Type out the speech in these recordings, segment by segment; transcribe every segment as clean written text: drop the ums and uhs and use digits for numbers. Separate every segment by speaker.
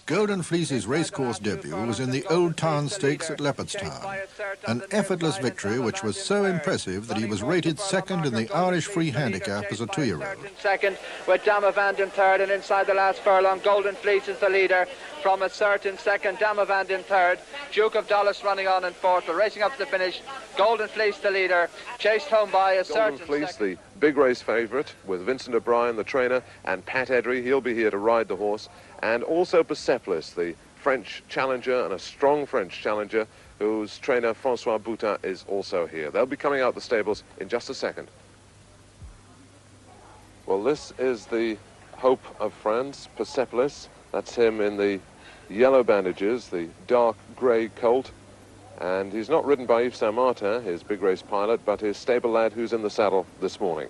Speaker 1: Golden Fleece's racecourse debut was in the Old Town Stakes at Leopardstown, an effortless victory which was so impressive that he was rated second in the Irish Free Handicap as a 2-year-old.
Speaker 2: Second, with Damavand in third, and inside the last furlong, Golden Fleece is the leader from a certain second, Damavand in third, Duke of Dallas running on in fourth, but racing up to the finish, Golden Fleece the leader, chased home by a certain
Speaker 3: Golden Fleece,
Speaker 2: second.
Speaker 3: the big race favourite, with Vincent O'Brien, the trainer, and Pat Edry. He'll be here to ride the horse. And also Persepolis, the French challenger, and a strong French challenger, whose trainer, Francois Boutin, is also here. They'll be coming out the stables in just a second. Well, this is the hope of France, Persepolis. That's him in the yellow bandages, the dark grey colt. And he's not ridden by Yves Saint-Martin, his big race pilot, but his stable lad who's in the saddle this morning.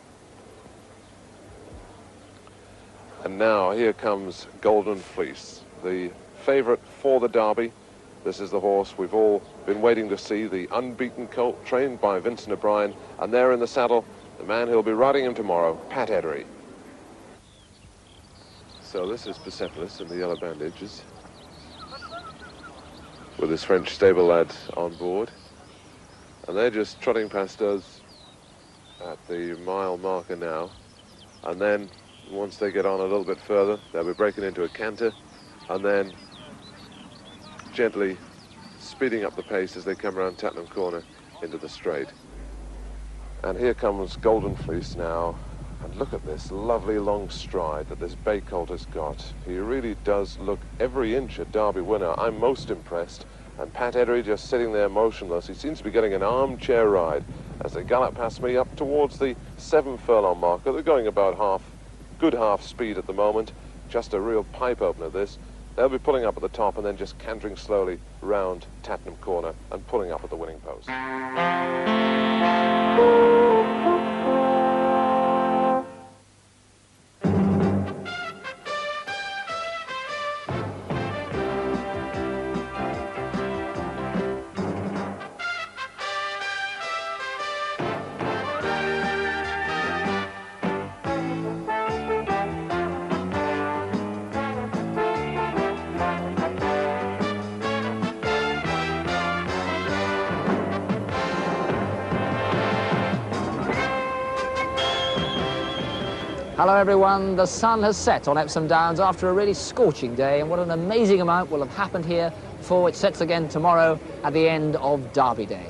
Speaker 3: And now here comes Golden Fleece, the favourite for the Derby. This is the horse we've all been waiting to see, the unbeaten colt trained by Vincent O'Brien. And there in the saddle, the man who'll be riding him tomorrow, Pat Edry. So this is Persepolis in the yellow bandages, with his French stable lad on board. And they're just trotting past us at the mile marker now. And then once they get on a little bit further, they'll be breaking into a canter and then gently speeding up the pace as they come around Tattenham Corner into the straight. And here comes Golden Fleece now. And look at this lovely long stride that this bay colt has got. He really does look every inch a Derby winner. I'm most impressed. And Pat Edry just sitting there motionless. He seems to be getting an armchair ride as they gallop past me up towards the 7 furlong marker. They're going about good half speed at the moment. Just a real pipe opener, this. They'll be pulling up at the top and then just cantering slowly round Tattenham Corner and pulling up at the winning post.
Speaker 4: Hello everyone, the sun has set on Epsom Downs after a really scorching day, and what an amazing amount will have happened here before it sets again tomorrow at the end of Derby Day.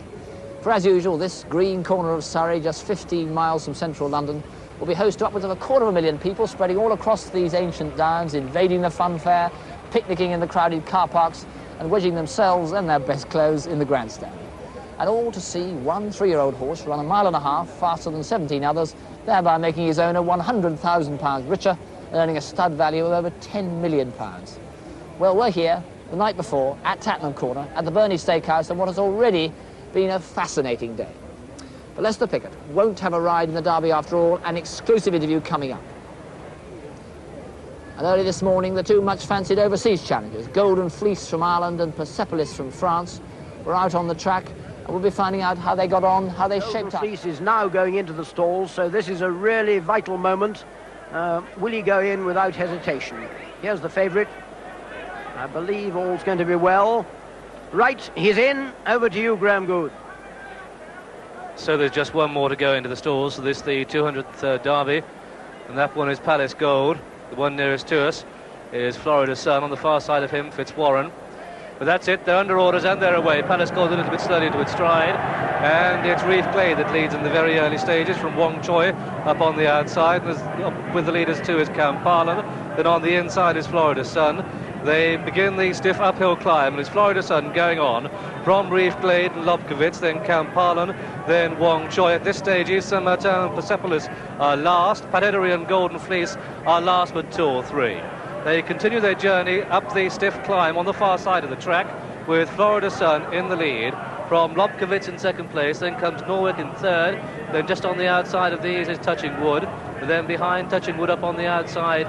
Speaker 4: For as usual, this green corner of Surrey, just 15 miles from central London, will be host to upwards of 250,000 people spreading all across these ancient downs, invading the funfair, picnicking in the crowded car parks and wedging themselves and their best clothes in the grandstand. And all to see one 3-year-old horse run 1.5 miles faster than 17 others, thereby making his owner £100,000 richer, earning a stud value of over £10 million. Well, we're here the night before at Tattenham Corner at the Burnley Steakhouse on what has already been a fascinating day. But Lester Pickett won't have a ride in the Derby after all, an exclusive interview coming up. And early this morning, the two much-fancied overseas challengers, Golden Fleece from Ireland and Persepolis from France, were out on the track. We'll be finding out how they got on, how they shaped up.
Speaker 5: Golden Fleece is now going into the stalls, so this is a really vital moment. Will he go in without hesitation? Here's the favourite. I believe all's going to be well. Right, he's in. Over to you, Graham Good.
Speaker 6: So there's just one more to go into the stalls. So this is the 200th Derby, and that one is Palace Gold. The one nearest to us is Florida Sun. On the far side of him, Fitzwarren. But that's it, they're under orders and they're away. Palace Gold a little bit slowly into its stride, and it's Reef Clay that leads in the very early stages from Wong Choi up on the outside. With the leaders too is Kamparlan. Then on the inside is Florida Sun. They begin the stiff uphill climb, and it's Florida Sun going on from Reef Glade and Lobkowitz, then Kamparlan, then Wong Choi. At this stage, Yves Saint-Martin and Persepolis are last. Pat Edry and Golden Fleece are last but 2 or 3. They continue their journey up the stiff climb on the far side of the track, with Florida Sun in the lead. From Lobkowitz in second place, then comes Norwick in third. Then just on the outside of these is Touching Wood. Then behind Touching Wood up on the outside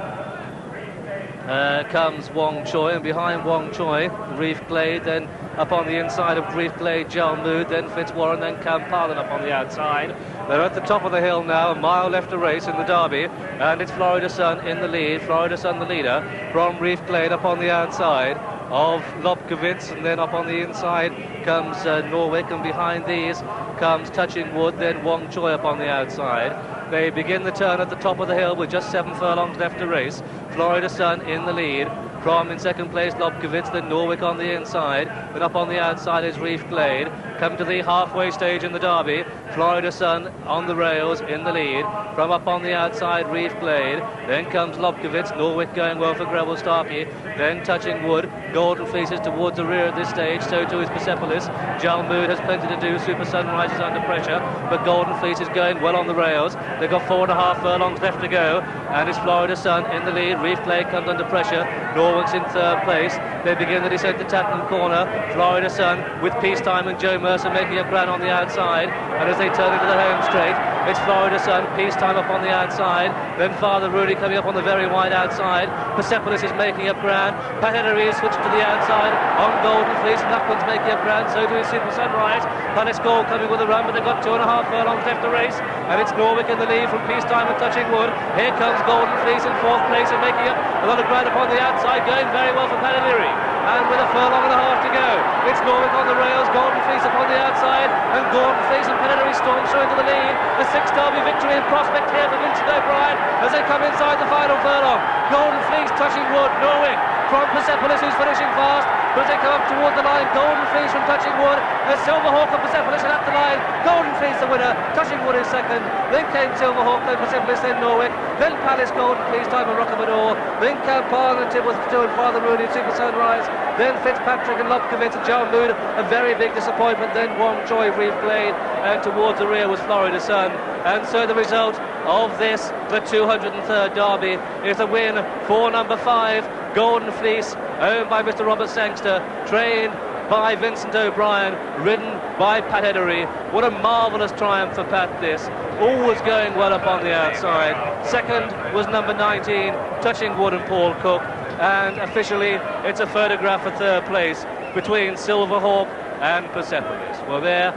Speaker 6: comes Wong Choi, and behind Wong Choi, Reef Glade, then up on the inside of Reef Glade, Jalmood, then Fitzwarren, then Campalin up on the outside. They're at the top of the hill now, a mile left to race in the Derby, and it's Florida Sun in the lead. Florida Sun the leader from Reef Glade up on the outside of Lobkowitz, and then up on the inside comes Norwick, and behind these comes Touching Wood, then Wong Choi up on the outside. They begin the turn at the top of the hill with just 7 furlongs left to race. Florida Sun in the lead. From in second place Lobkowitz, then Norwick on the inside, and up on the outside is Reef Glade. Come to the halfway stage in the Derby. Florida Sun on the rails in the lead. From up on the outside Reef Glade, then comes Lobkowitz, Norwick going well for Greville Starkey, then Touching Wood. Golden Fleece is towards the rear at this stage, so too is Persepolis. Jalmood has plenty to do, Super Sunrise is under pressure, but Golden Fleece is going well on the rails. They've got 4.5 furlongs left to go, and it's Florida Sun in the lead. Reef Glade comes under pressure, Norwick's in third place. They begin the descent to Tatton Corner. Florida Sun with Peacetime and Joe Mercer making up ground on the outside, and as they turn into the home straight, it's Florida Sun, Peacetime up on the outside, then Father Rudy coming up on the very wide outside. Persepolis is making up ground. Pat Henry is switched to the outside on Golden Fleece, and that one's making up ground, so too is Super Sunrise. Palace Gold coming with a run, but they've got 2.5 furlongs left to race, and it's Norwick in the lead from Peacetime and Touching Wood. Here comes Golden Fleece in fourth place and making up a lot of ground upon the outside, going very well for Pat Henry. And with 1.5 furlongs to go, it's Norwick on the rails, Golden Fleece upon the outside, and Golden Fleece and Pat Henry storm through into the lead. A 6 Derby victory in prospect here for Vincent O'Brien as they come inside the final furlong. Golden Fleece, Touching Wood, Norwick from Persepolis, who's finishing fast, but as they come up toward the line, Golden Fleece from Touching Wood, Silverhawk and Persepolis are at the line. Golden Fleece the winner, Touching Wood is second, then came Silverhawk, then Persepolis, then Norwick, then Palace, Golden Fleece, Time and Rockamador, then Campal and Tibbles and Father Rudy and Super Sunrise, then Fitzpatrick and Lobkowitz and Jalmood, a very big disappointment, then Wong Choi, Reef Glade, and towards the rear was Florida Sun. And so the result of this, the 203rd Derby, is a win for number 5, Golden Fleece, owned by Mr. Robert Sangster, trained by Vincent O'Brien, ridden by Pat Henry. What a marvellous triumph for Pat this. All was going well up on the outside. Second was number 19, Touching Wood and Paul Cook. And officially, it's a photograph for third place between Silverhawk and Persepolis. Well, there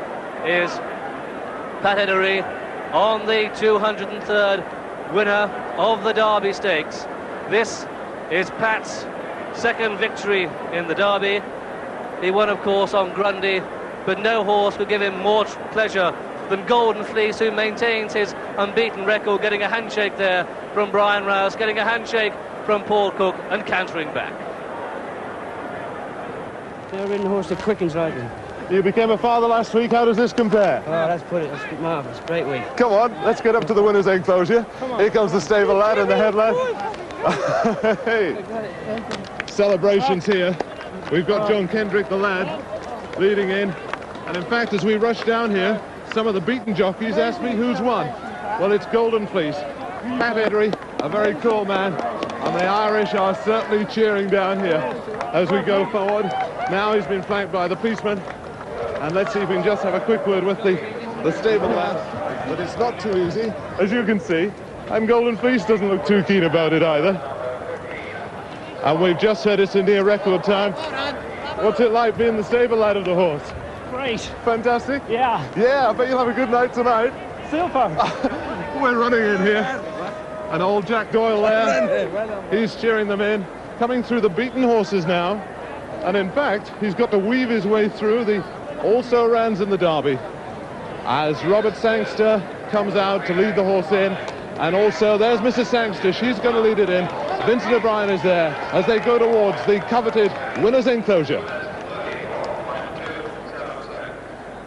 Speaker 6: is Pat Henry on the 203rd winner of the Derby Stakes. This is Pat's second victory in the Derby. He won, of course, on Grundy, but no horse could give him more pleasure than Golden Fleece, who maintains his unbeaten record, getting a handshake there from Brian Rouse, getting a handshake from Paul Cook, and cantering back.
Speaker 7: Never ridden a horse that quickens like him.
Speaker 8: You became a father last week. How does this compare?
Speaker 7: Oh, that's marvellous. Great week.
Speaker 8: Come on, let's get up to the winner's enclosure. Here comes the stable lad and the head lad. Hey. Celebrations here. We've got John Kendrick, the lad, leading in. And in fact, as we rush down here, some of the beaten jockeys ask me who's won. Well, it's Golden Fleece. Pat Henry, a very cool man, and the Irish are certainly cheering down here as we go forward. Now he's been flanked by the policeman, and let's see if we can just have a quick word with the stable lad. But it's not too easy, as you can see, and Golden Fleece doesn't look too keen about it either. And we've just heard it's a near record time. What's it like being the stable lad of the horse?
Speaker 7: Great.
Speaker 8: Fantastic?
Speaker 7: Yeah.
Speaker 8: Yeah, I bet you'll have a good night tonight.
Speaker 7: Super.
Speaker 8: We're running in here. And old Jack Doyle there, he's cheering them in. Coming through the beaten horses now. And in fact, he's got to weave his way through the also-rans in the Derby. As Robert Sangster comes out to lead the horse in. And also, there's Mrs. Sangster, she's going to lead it in. Vincent O'Brien is there as they go towards the coveted winner's enclosure.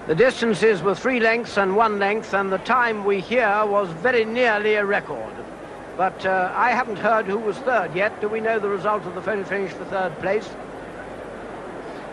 Speaker 5: The distances were 3 lengths and 1 length, and the time we hear was very nearly a record. But I haven't heard who was third yet. Do we know the result of the photo finish for third place?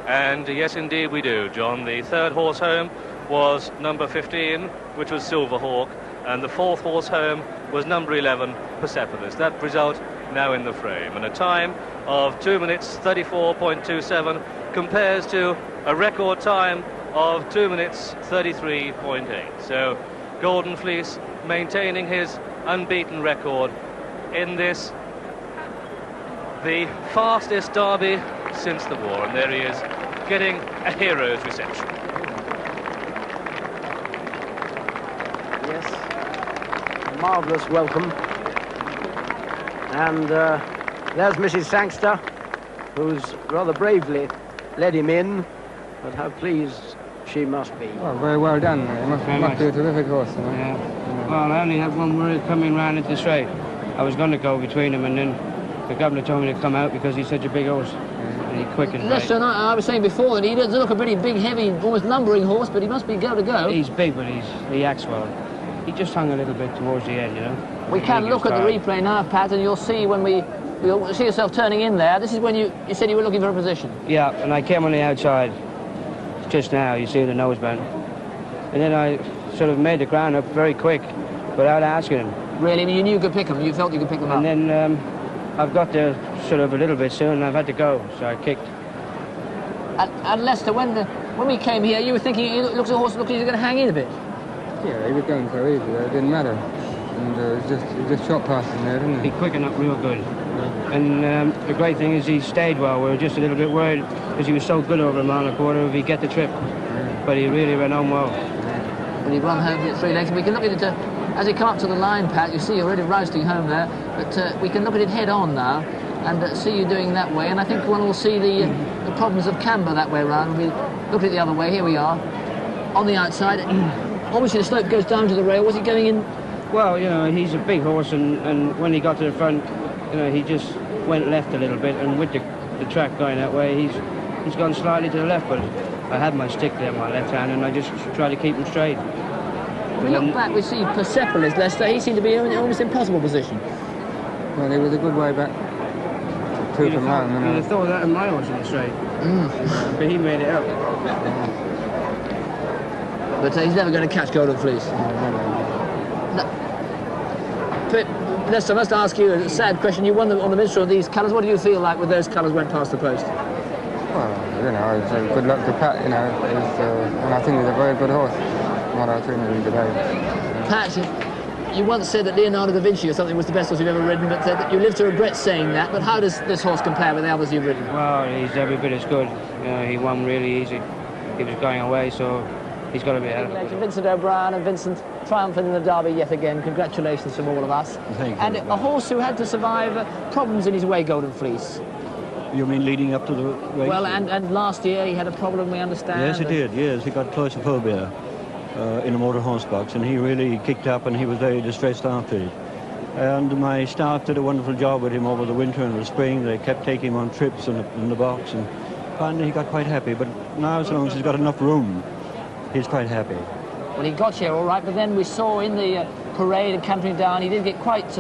Speaker 6: And yes, indeed we do, John. The third horse home was number 15, which was Silverhawk, and the fourth horse home was number 11, Persepolis. That result now in the frame, and a time of 2 minutes 34.27 compares to a record time of 2 minutes 33.8. So Golden Fleece maintaining his unbeaten record in this the fastest derby since the war, and there he is, getting a hero's reception.
Speaker 5: Yes, marvellous welcome. And there's Mrs. Sangster, who's rather bravely led him in, but how pleased she must be.
Speaker 7: Well, very well done. It must be a terrific horse. You know?
Speaker 9: Yeah. Well, I only had one worry coming round into the straight. I was going to go between them, and then the governor told me to come out because he's such a big horse. And he quickened.
Speaker 4: Lester, I was saying before that he doesn't look a pretty big, heavy, almost lumbering horse, but he must be go to go.
Speaker 9: He's big, but he acts well. He just hung a little bit towards the end, you know.
Speaker 4: We can look at the replay now, Pat, and you'll see when you'll see yourself turning in there. This is when you said you were looking for a position.
Speaker 9: Yeah, and I came on the outside just now. You see the noseband, and then I sort of made the ground up very quick without asking him.
Speaker 4: Really? I mean, you knew you could pick them. You felt you could pick them up.
Speaker 9: And then I've got there sort of a little bit soon, and I've had to go, so I kicked.
Speaker 4: And Lester, when we came here, you were thinking he looks a horse that looks like he's going to hang in a bit.
Speaker 7: Yeah, he was going so easy. It didn't matter. And he just shot past him there, didn't he?
Speaker 9: He quickened up real good. Yeah. And the great thing is he stayed well. We were just a little bit worried because he was so good over a mile and a quarter if he'd get the trip. Yeah. But he really ran on well.
Speaker 4: Well, he run home at 3 legs. We can look at it as he come up to the line, Pat. You see you're already roasting home there. But we can look at it head on now and see you doing that way. And I think one will see the problems of camber that way around. We look at it the other way. Here we are on the outside. Obviously the slope goes down to the rail. Was he going in?
Speaker 9: Well, you know, he's a big horse, and when he got to the front, you know, he just went left a little bit, and with the track going that way, he's gone slightly to the left, but I had my stick there, my left hand, and I just tried to keep him straight.
Speaker 4: We look back, we see Persepolis, Lester. He seemed to be in an almost impossible position.
Speaker 7: Well, he was a good way back. Two from home.
Speaker 9: You'd have thought that in my horse in the straight. But he made it up.
Speaker 4: But he's never going to catch Golden Fleece. Lester, I must ask you a sad question. You won on the minstrel of these colours. What do you feel like when those colours went past the post?
Speaker 7: Well, you know, it's good luck to Pat, you know. And I think he's a very good horse. What I've seen of him today.
Speaker 4: Pat, you once said that Leonardo da Vinci or something was the best horse you've ever ridden, but that you live to regret saying that. But how does this horse compare with the others you've ridden?
Speaker 9: Well, he's every bit as good. You know, he won really easy. He was going away, so he's got to be ahead of him.
Speaker 4: Vincent O'Brien and Vincent triumphant in the Derby yet again. Congratulations from all of us.
Speaker 10: Thank you.
Speaker 4: And a horse who had to survive problems in his way, Golden Fleece.
Speaker 10: You mean leading up to the race?
Speaker 4: Well, and last year he had a problem, we understand.
Speaker 10: Yes, he did, yes. He got claustrophobia in a motor horse box, and he really kicked up, and he was very distressed after it. And my staff did a wonderful job with him over the winter and the spring. They kept taking him on trips in the box, and finally he got quite happy. But now, as long as he's got enough room, he's quite happy.
Speaker 4: Well, he got here all right, but then we saw in the parade and cantering down, he did get quite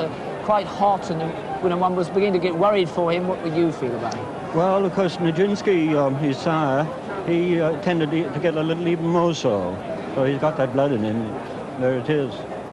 Speaker 4: hot, and when one was beginning to get worried for him. What would you feel about him?
Speaker 10: Well, of course, Nijinsky, his sire, he tended to get a little even more so. So he's got that blood in him. There it is.